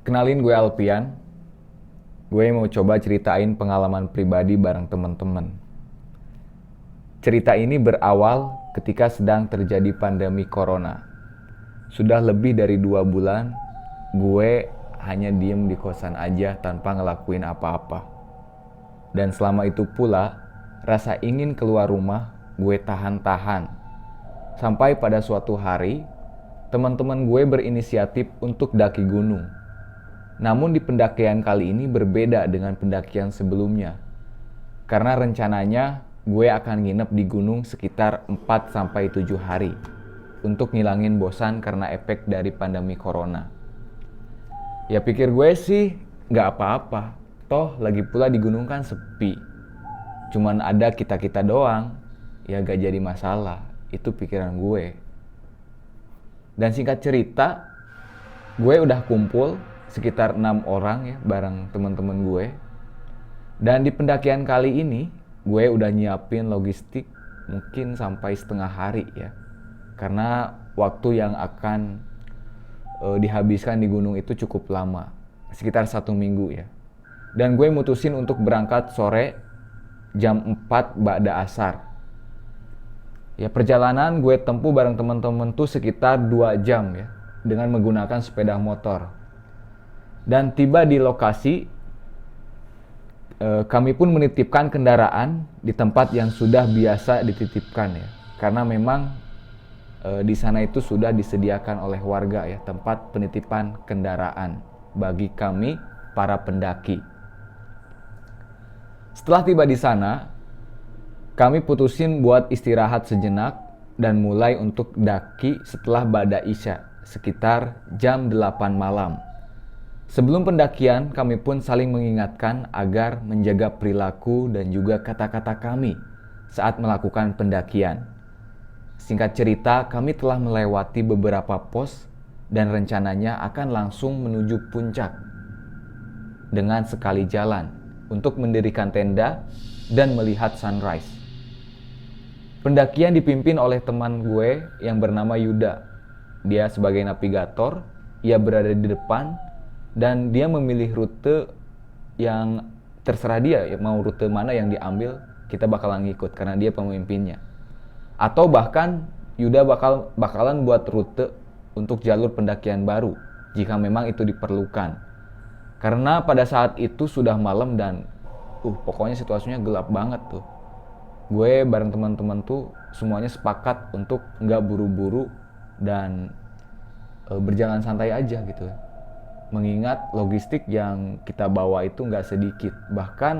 Kenalin gue Alpian. Gue mau coba ceritain pengalaman pribadi bareng temen-temen. Cerita ini berawal ketika sedang terjadi pandemi corona. Sudah lebih dari 2 bulan, gue hanya diem di kosan aja tanpa ngelakuin apa-apa. Dan selama itu pula, rasa ingin keluar rumah gue tahan-tahan. Sampai pada suatu hari, teman-teman gue berinisiatif untuk daki gunung. Namun di pendakian kali ini berbeda dengan pendakian sebelumnya. Karena rencananya gue akan nginep di gunung sekitar 4-7 hari untuk ngilangin bosan karena efek dari pandemi corona. Ya pikir gue sih gak apa-apa, toh lagi pula di gunung kan sepi. Cuman ada kita-kita doang, ya gak jadi masalah, itu pikiran gue. Dan singkat cerita, gue udah kumpul sekitar 6 orang ya bareng teman-teman gue. Dan di pendakian kali ini gue udah nyiapin logistik mungkin sampai setengah hari ya. Karena waktu yang akan dihabiskan di gunung itu cukup lama, sekitar 1 minggu ya. Dan gue mutusin untuk berangkat sore jam 4 ba'da asar. Ya perjalanan gue tempuh bareng teman-teman tuh sekitar 2 jam ya dengan menggunakan sepeda motor. Dan tiba di lokasi, kami pun menitipkan kendaraan di tempat yang sudah biasa dititipkan ya. Karena memang di sana itu sudah disediakan oleh warga ya tempat penitipan kendaraan bagi kami para pendaki. Setelah tiba di sana, kami putusin buat istirahat sejenak dan mulai untuk daki setelah ba'da isya sekitar jam 8 malam. Sebelum pendakian, kami pun saling mengingatkan agar menjaga perilaku dan juga kata-kata kami saat melakukan pendakian. Singkat cerita, kami telah melewati beberapa pos dan rencananya akan langsung menuju puncak dengan sekali jalan untuk mendirikan tenda dan melihat sunrise. Pendakian dipimpin oleh teman gue yang bernama Yuda. Dia sebagai navigator, ia berada di depan dan dia memilih rute yang terserah dia, mau rute mana yang diambil kita bakalan ngikut karena dia pemimpinnya. Atau bahkan Yuda bakalan buat rute untuk jalur pendakian baru jika memang itu diperlukan. Karena pada saat itu sudah malam dan pokoknya situasinya gelap banget tuh. Gue bareng teman-teman tuh semuanya sepakat untuk nggak buru-buru dan berjalan santai aja gitu. Mengingat logistik yang kita bawa itu nggak sedikit. Bahkan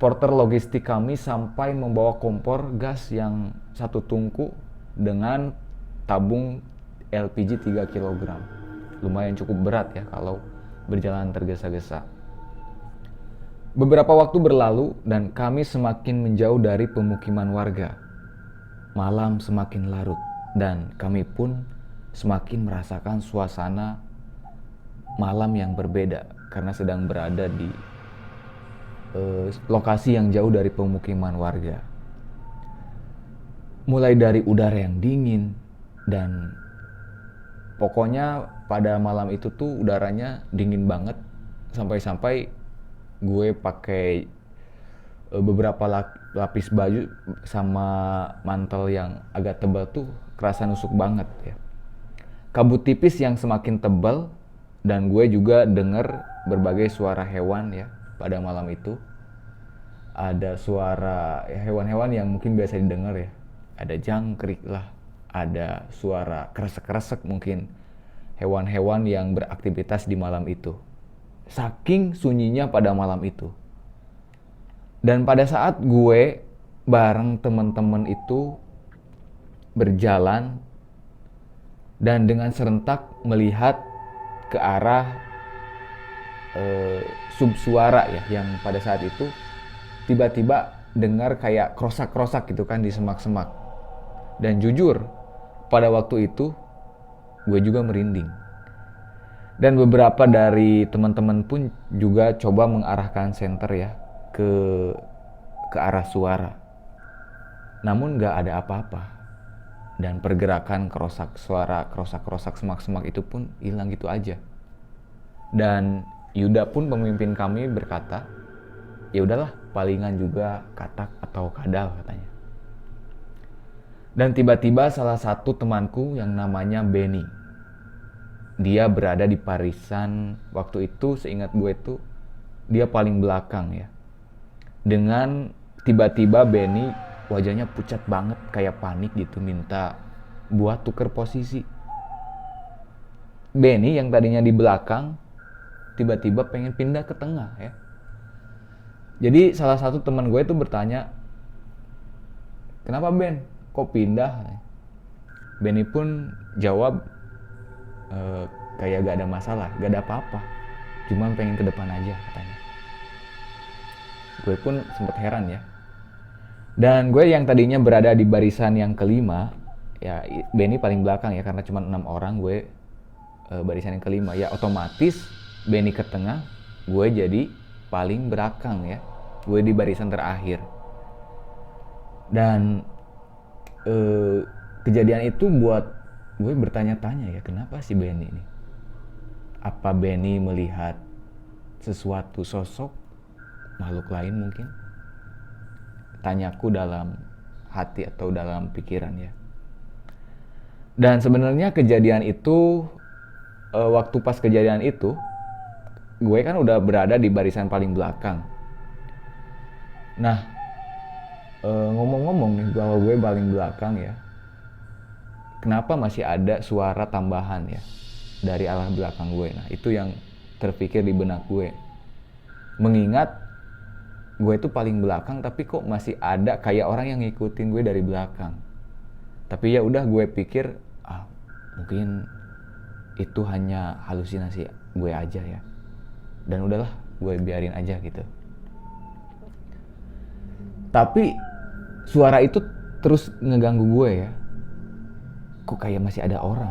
porter logistik kami sampai membawa kompor gas yang 1 tungku dengan tabung LPG 3 kg. Lumayan cukup berat ya kalau berjalan tergesa-gesa. Beberapa waktu berlalu dan kami semakin menjauh dari pemukiman warga. Malam semakin larut dan kami pun semakin merasakan suasana malam yang berbeda karena sedang berada di lokasi yang jauh dari pemukiman warga. Mulai dari udara yang dingin dan pokoknya pada malam itu tuh udaranya dingin banget sampai-sampai gue pakai beberapa lapis baju sama mantel yang agak tebal tuh kerasa nusuk banget ya. Kabut tipis yang semakin tebal dan gue juga dengar berbagai suara hewan ya pada malam itu. Ada suara hewan-hewan yang mungkin biasa didengar ya. Ada jangkrik lah, ada suara kresek-kresek mungkin. Hewan-hewan yang beraktivitas di malam itu. Saking sunyinya pada malam itu. Dan pada saat gue bareng teman-teman itu berjalan dan dengan serentak melihat ke arah subsuara ya yang pada saat itu tiba-tiba dengar kayak krosak-krosak gitu kan di semak-semak. Dan jujur pada waktu itu gue juga merinding. Dan beberapa dari teman-teman pun juga coba mengarahkan senter ya ke arah suara. Namun gak ada apa-apa. Dan pergerakan krosak suara, krosak-krosak semak-semak itu pun hilang gitu aja. Dan Yuda pun pemimpin kami berkata, ya udahlah, palingan juga katak atau kadal katanya. Dan tiba-tiba salah satu temanku yang namanya Benny, dia berada di barisan waktu itu, seingat gue itu dia paling belakang ya. Dengan tiba-tiba Benny wajahnya pucat banget kayak panik gitu, minta buat tuker posisi. Benny yang tadinya di belakang tiba-tiba pengen pindah ke tengah ya. Jadi salah satu teman gue itu bertanya, kenapa Ben? Kok pindah? Benny pun jawab, kayak gak ada masalah, gak ada apa-apa, cuman pengen ke depan aja katanya. Gue pun sempet heran ya. Dan gue yang tadinya berada di barisan yang kelima, ya Benny paling belakang ya, karena cuma 6 orang, gue barisan yang kelima. Ya otomatis Benny ke tengah, gue jadi paling belakang ya. Gue di barisan terakhir. Dan kejadian itu buat gue bertanya-tanya ya, kenapa si Benny ini? Apa Benny melihat sesuatu sosok makhluk lain mungkin? Tanyaku dalam hati atau dalam pikiran ya. Dan sebenarnya kejadian itu, waktu pas kejadian itu, gue kan udah berada di barisan paling belakang. Nah, ngomong-ngomong nih, kalau gue paling belakang ya, kenapa masih ada suara tambahan ya dari arah belakang gue? Nah, itu yang terpikir di benak gue. Mengingat gue itu paling belakang, tapi kok masih ada kayak orang yang ngikutin gue dari belakang. Tapi ya udah, gue pikir mungkin itu hanya halusinasi gue aja ya. Dan udahlah, gue biarin aja gitu. Tapi suara itu terus ngeganggu gue ya. Kok kayak masih ada orang.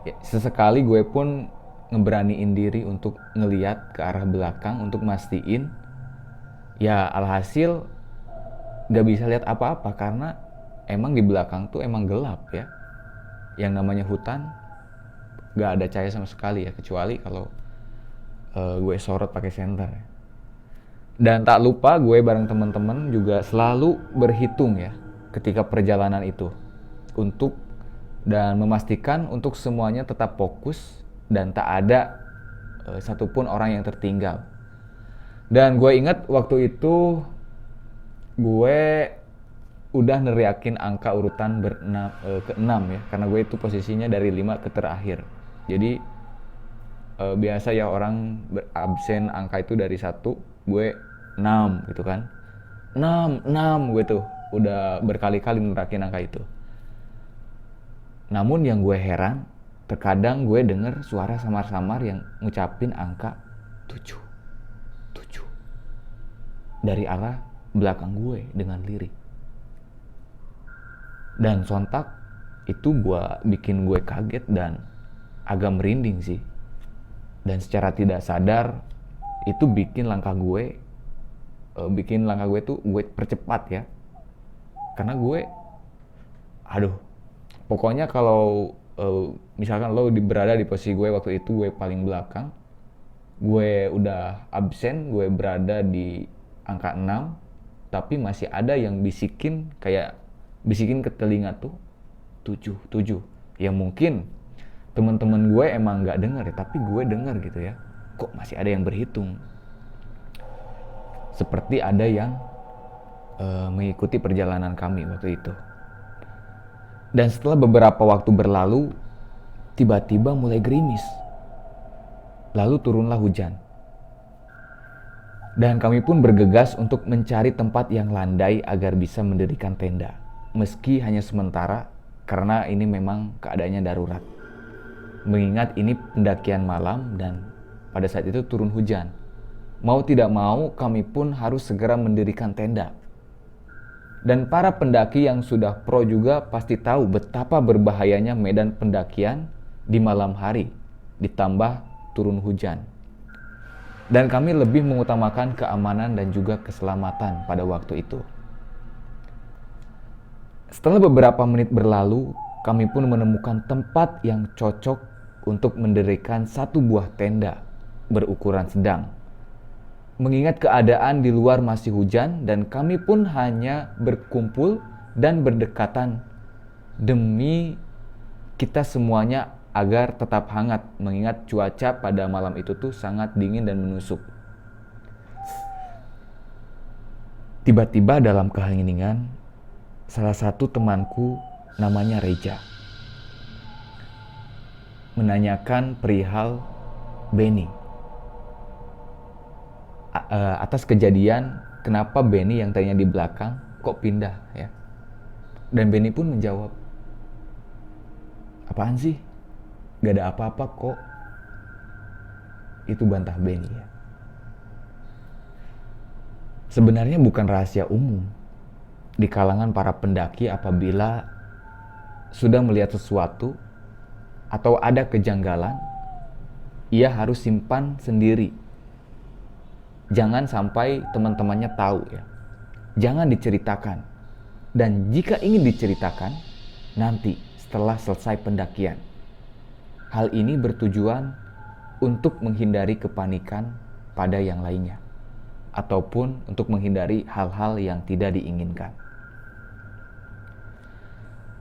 Ya, sesekali gue pun ngeberaniin diri untuk ngeliat ke arah belakang untuk mastiin. Ya alhasil gak bisa lihat apa-apa karena emang di belakang tuh emang gelap ya. Yang namanya hutan gak ada cahaya sama sekali ya, kecuali kalau gue sorot pakai senter ya. Dan tak lupa gue bareng teman-teman juga selalu berhitung ya ketika perjalanan itu, untuk dan memastikan untuk semuanya tetap fokus dan tak ada satupun orang yang tertinggal. Dan gue ingat waktu itu gue udah neriakin angka urutan ke-6 ya, karena gue itu posisinya dari 5 ke terakhir. Jadi biasa ya orang absen angka itu dari 1, gue 6 gitu kan. 6 gue tuh udah berkali-kali neriakin angka itu. Namun yang gue heran, terkadang gue denger suara samar-samar yang ngucapin angka 7 dari arah belakang gue dengan lirik. Dan sontak itu bikin gue kaget dan agak merinding sih. Dan secara tidak sadar itu bikin langkah gue tuh gue percepat ya. Karena gue pokoknya kalau misalkan lo berada di posisi gue waktu itu, gue paling belakang, gue udah absen, gue berada di angka 6, tapi masih ada yang bisikin ke telinga tuh 7. Ya mungkin teman-teman gue emang nggak denger ya, tapi gue denger gitu ya. Kok masih ada yang berhitung? Seperti ada yang mengikuti perjalanan kami waktu itu. Dan setelah beberapa waktu berlalu, tiba-tiba mulai gerimis. Lalu turunlah hujan. Dan kami pun bergegas untuk mencari tempat yang landai agar bisa mendirikan tenda. Meski hanya sementara, karena ini memang keadaannya darurat. Mengingat ini pendakian malam dan pada saat itu turun hujan. Mau tidak mau, kami pun harus segera mendirikan tenda. Dan para pendaki yang sudah pro juga pasti tahu betapa berbahayanya medan pendakian di malam hari, ditambah turun hujan. Dan kami lebih mengutamakan keamanan dan juga keselamatan pada waktu itu. Setelah beberapa menit berlalu, kami pun menemukan tempat yang cocok untuk mendirikan satu buah tenda berukuran sedang. Mengingat keadaan di luar masih hujan dan kami pun hanya berkumpul dan berdekatan demi kita semuanya agar tetap hangat, mengingat cuaca pada malam itu tuh sangat dingin dan menusuk. Tiba-tiba dalam keheningan, salah satu temanku namanya Reja menanyakan perihal Benny. Atas kejadian kenapa Benny yang tadinya di belakang kok pindah ya. Dan Benny pun menjawab, apaan sih? Gak ada apa-apa kok. Itu bantah Benny ya. Sebenarnya bukan rahasia umum di kalangan para pendaki apabila sudah melihat sesuatu atau ada kejanggalan, ia harus simpan sendiri. Jangan sampai teman-temannya tahu ya. Jangan diceritakan. Dan jika ingin diceritakan, nanti setelah selesai pendakian. Hal ini bertujuan untuk menghindari kepanikan pada yang lainnya, ataupun untuk menghindari hal-hal yang tidak diinginkan.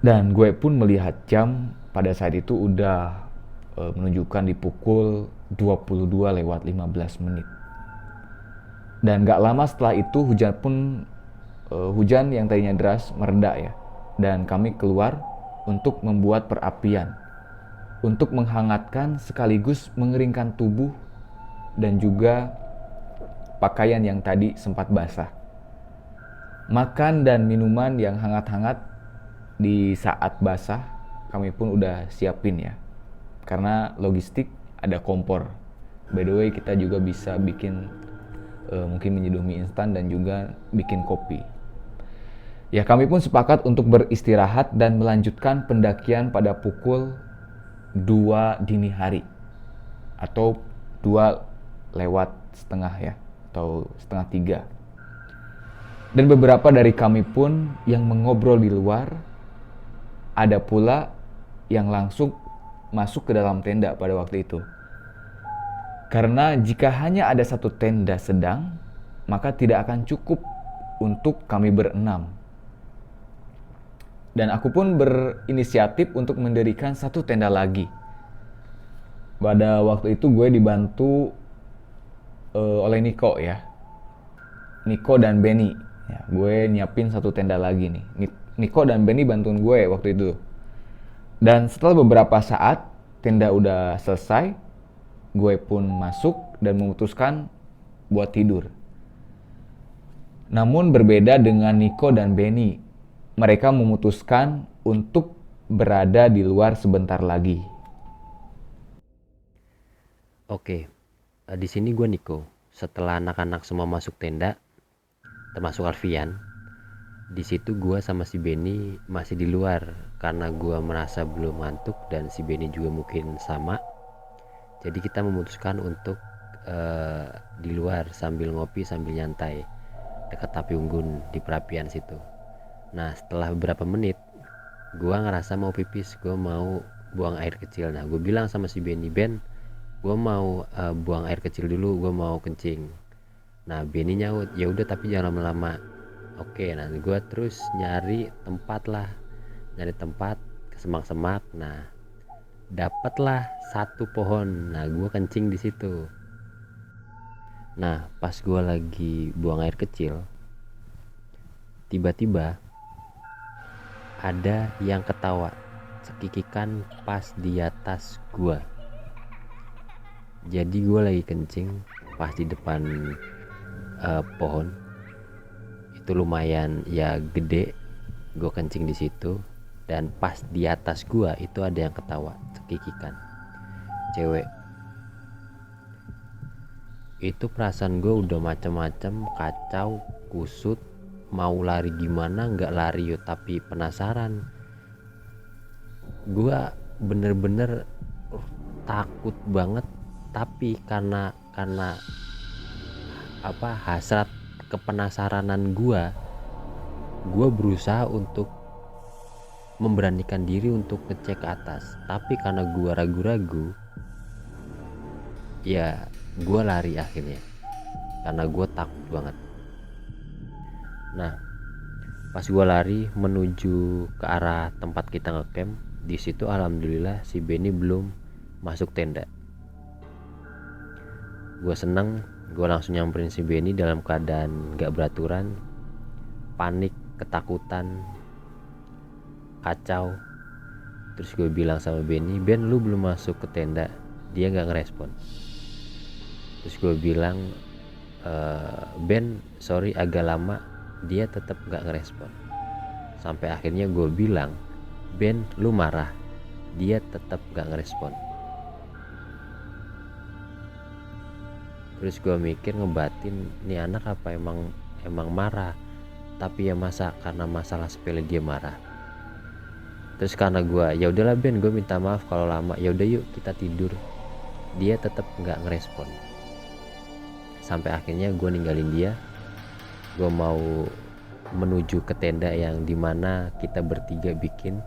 Dan gue pun melihat jam pada saat itu udah menunjukkan di pukul 22:15. Dan gak lama setelah itu hujan yang tadinya deras mereda ya. Dan kami keluar untuk membuat perapian, untuk menghangatkan sekaligus mengeringkan tubuh dan juga pakaian yang tadi sempat basah. Makan dan minuman yang hangat-hangat di saat basah kami pun udah siapin ya. Karena logistik ada kompor. By the way kita juga bisa bikin mungkin menyeduh mie instan dan juga bikin kopi. Ya kami pun sepakat untuk beristirahat dan melanjutkan pendakian pada pukul 2 dini hari atau 2:30 ya, atau setengah 3. Dan beberapa dari kami pun yang mengobrol di luar, ada pula yang langsung masuk ke dalam tenda pada waktu itu. Karena jika hanya ada satu tenda sedang, maka tidak akan cukup untuk kami berenam. Dan aku pun berinisiatif untuk mendirikan satu tenda lagi. Pada waktu itu gue dibantu oleh Niko ya. Niko dan Benny. Ya, gue nyiapin satu tenda lagi nih. Niko dan Benny bantuin gue waktu itu. Dan setelah beberapa saat tenda udah selesai, gue pun masuk dan memutuskan buat tidur. Namun berbeda dengan Niko dan Benny, mereka memutuskan untuk berada di luar sebentar lagi. Oke, di sini gue Niko. Setelah anak-anak semua masuk tenda, termasuk Alfian, di situ gue sama si Benny masih di luar karena gue merasa belum ngantuk dan si Benny juga mungkin sama. Jadi kita memutuskan untuk di luar sambil ngopi sambil nyantai dekat api unggun di perapian situ. Nah setelah beberapa menit gue ngerasa mau pipis, gue mau buang air kecil. Nah gue bilang sama si Benny, Ben, gue mau buang air kecil dulu, gue mau kencing. Nah Benny nyaut, ya udah tapi jangan lama-lama. Oke, nah gue terus nyari tempat ke semak-semak. Nah dapatlah satu pohon. Nah gue kencing di situ. Nah pas gue lagi buang air kecil, tiba-tiba ada yang ketawa cekikikan pas di atas gue. Jadi gue lagi kencing pas di depan pohon. Itu lumayan ya gede. Gue kencing di situ dan pas di atas gue itu ada yang ketawa cekikikan, cewek. Itu perasaan gue udah macem-macem, kacau, kusut, mau lari gimana nggak lari yo, tapi penasaran. Gue bener-bener takut banget, tapi karena hasrat kepenasaranan gue berusaha untuk memberanikan diri untuk ngecek ke atas, tapi karena gue ragu-ragu, ya gue lari akhirnya karena gue takut banget. Nah, pas gue lari menuju ke arah tempat kita ngecamp, di situ alhamdulillah si Benny belum masuk tenda. Gue seneng, gue langsung nyamperin si Benny dalam keadaan gak beraturan, panik, ketakutan, kacau. Terus gue bilang sama Benny, Ben lu belum masuk ke tenda. Dia gak ngerespon. Terus gue bilang, Ben sorry agak lama. Dia tetap gak ngerespon. Sampai akhirnya gue bilang, Ben lu marah. Dia tetap gak ngerespon. Terus gue mikir ngebatin, nih anak apa emang marah. Tapi ya masa karena masalah sepele dia marah. Terus karena gue, ya udahlah Ben, gue minta maaf kalau lama. Ya udah yuk kita tidur. Dia tetap nggak ngerespon. Sampai akhirnya gue ninggalin dia. Gue mau menuju ke tenda yang dimana kita bertiga bikin.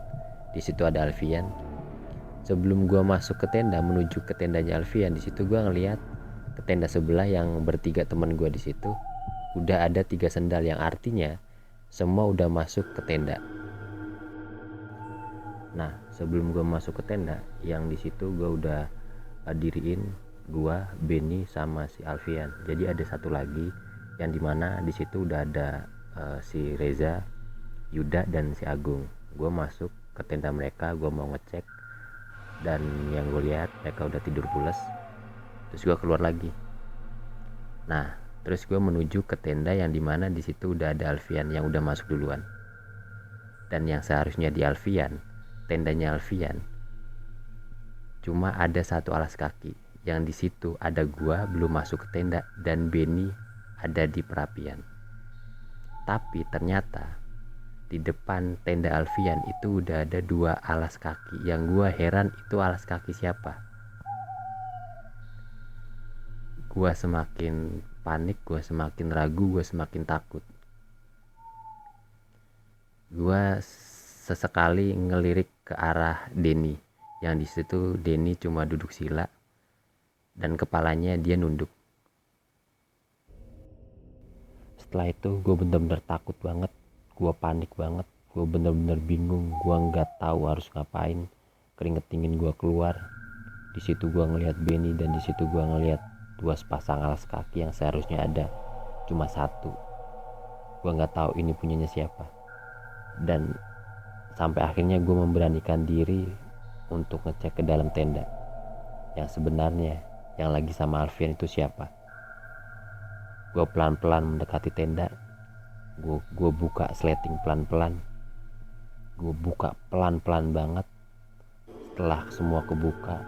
Di situ ada Alfian. Sebelum gue masuk ke tenda menuju ke tendanya Alfian, di situ gue ngeliat ke tenda sebelah yang bertiga teman gue di situ. Udah ada 3 sendal yang artinya semua udah masuk ke tenda. Nah, sebelum gue masuk ke tenda, yang di situ gue udah diriin gue, Benny sama si Alfian. Jadi ada satu lagi yang dimana di situ udah ada si Reza, Yuda dan si Agung. Gue masuk ke tenda mereka, gue mau ngecek, dan yang gue lihat mereka udah tidur pules. Terus gue keluar lagi. Nah, terus gue menuju ke tenda yang dimana di situ udah ada Alfian yang udah masuk duluan. Dan yang seharusnya di Alfian, tendanya Alfian, cuma ada satu alas kaki. Yang di situ ada gua belum masuk ke tenda dan Benny ada di perapian. Tapi ternyata di depan tenda Alfian itu udah ada 2 alas kaki. Yang gua heran itu alas kaki siapa. Gua semakin panik, gua semakin ragu, gua semakin takut. Gua sesekali ngelirik ke arah Denny, yang di situ Denny cuma duduk sila dan kepalanya dia nunduk. Setelah itu gue bener-bener takut banget, gue panik banget, gue bener-bener bingung, gue nggak tahu harus ngapain. Keringet dingin gue keluar. Di situ gue ngelihat Benny dan di situ gue ngelihat 2 sepasang alas kaki yang seharusnya ada cuma 1. Gue nggak tahu ini punyanya siapa. Dan sampai akhirnya gue memberanikan diri untuk ngecek ke dalam tenda. Yang sebenarnya yang lagi sama Alfian itu siapa. Gue pelan-pelan mendekati tenda. Gue buka sleting pelan-pelan. Gue buka pelan-pelan banget. Setelah semua kebuka,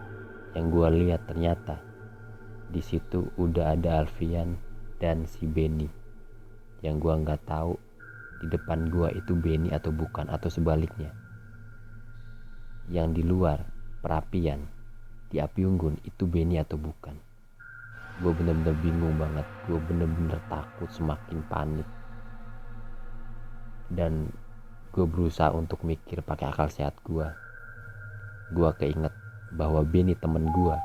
yang gue lihat ternyata di situ udah ada Alfian dan si Benny. Yang gue nggak tahu di depan gua itu Benny atau bukan, atau sebaliknya. Yang di luar perapian di api unggun itu Benny atau bukan. Gue bener-bener bingung banget, gue bener-bener takut, semakin panik. Dan gue berusaha untuk mikir pakai akal sehat gue. Gue keinget bahwa Benny temen gue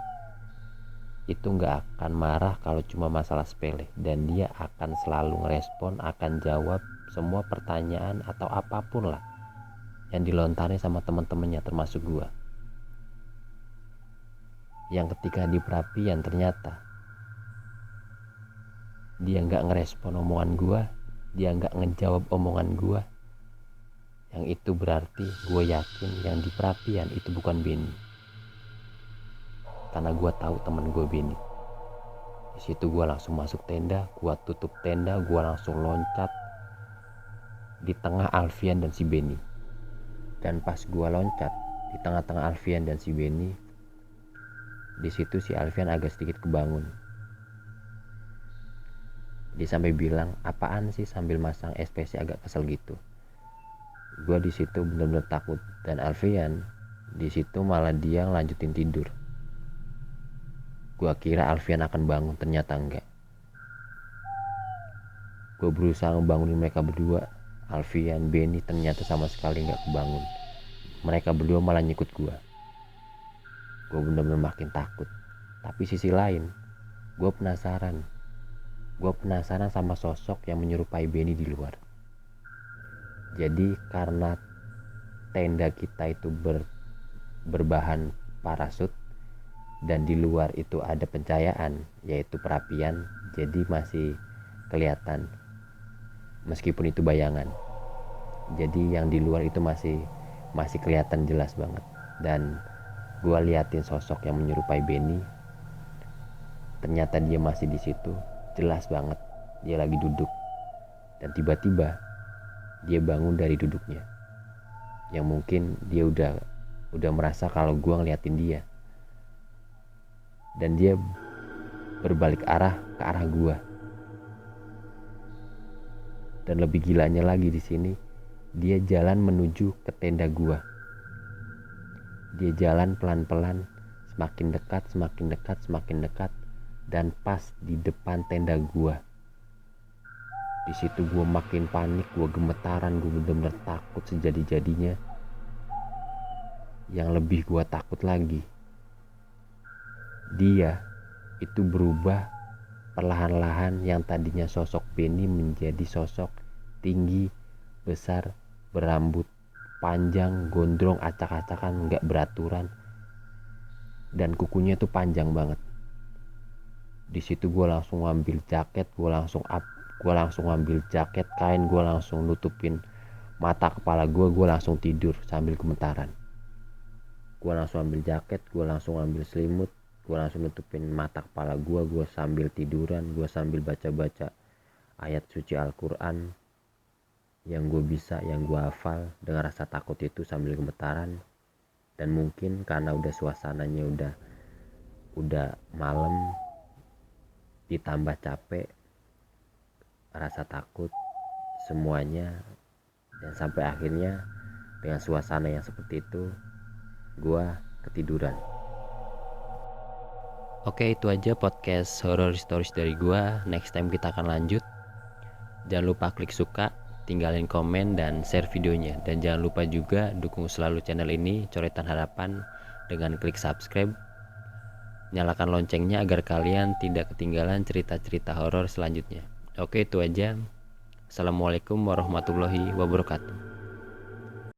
itu gak akan marah kalau cuma masalah sepele, dan dia akan selalu ngerespon, akan jawab semua pertanyaan atau apapun lah yang dilontarin sama teman-temannya termasuk gua. Yang ketika di perapian ternyata dia nggak ngerespon omongan gua, dia nggak ngejawab omongan gua. Yang itu berarti gue yakin yang di perapian itu bukan Benny, karena gue tahu temen gue Benny. Di situ gue langsung masuk tenda, gue tutup tenda, gue langsung loncat di tengah Alfian dan si Benny. Dan pas gue loncat di tengah-tengah Alfian dan si Benny, di situ si Alfian agak sedikit kebangun. Dia sampai bilang, apaan sih, sambil masang ekspresi agak kesel gitu. Gue di situ benar-benar takut, dan Alfian di situ malah dia lanjutin tidur. Gue kira Alfian akan bangun, ternyata enggak. Gue berusaha ngebangunin mereka berdua. Alfian, Benny ternyata sama sekali enggak kebangun. mereka berdua malah nyikut gue bener-bener makin takut. Tapi sisi lain gue penasaran sama sosok yang menyerupai Benny di luar. Jadi karena tenda kita itu berbahan parasut dan di luar itu ada pencahayaan yaitu perapian, jadi masih kelihatan meskipun itu bayangan. Jadi yang di luar itu masih kelihatan jelas banget. Dan gue liatin sosok yang menyerupai Benny, ternyata dia masih di situ, jelas banget dia lagi duduk. Dan tiba-tiba dia bangun dari duduknya, yang mungkin dia udah merasa kalau gue ngeliatin dia, dan dia berbalik arah ke arah gue. Dan lebih gilanya lagi di sini, dia jalan menuju ke tenda gue. Dia jalan pelan-pelan, semakin dekat, dan pas di depan tenda gue. Di situ gue makin panik, gue gemetaran, gue bener-bener takut sejadi-jadinya. Yang lebih gue takut lagi, dia itu berubah perlahan-lahan. Yang tadinya sosok Benny menjadi sosok tinggi, besar, berambut panjang, gondrong, acak-acakan, gak beraturan, dan kukunya tuh panjang banget. Di situ gue langsung ngambil jaket, gue langsung ngambil jaket kain, gue langsung nutupin mata kepala gue langsung tidur sambil gemetaran. Gue langsung ambil jaket, gue langsung ambil selimut, gue langsung nutupin mata kepala gue sambil tiduran, gue sambil baca-baca ayat suci Al-Quran yang gue bisa, yang gue hafal dengan rasa takut itu sambil gemetaran. Dan mungkin karena udah suasananya udah malam, ditambah capek, rasa takut, semuanya, dan sampai akhirnya dengan suasana yang seperti itu gue ketiduran. Oke, itu aja podcast horror stories dari gue. Next time kita akan lanjut. Jangan lupa klik suka, tinggalin komen, dan share videonya. Dan jangan lupa juga dukung selalu channel ini, Coretan Harapan, dengan klik subscribe. Nyalakan loncengnya agar kalian tidak ketinggalan cerita-cerita horor selanjutnya. Oke, itu aja. Assalamualaikum warahmatullahi wabarakatuh.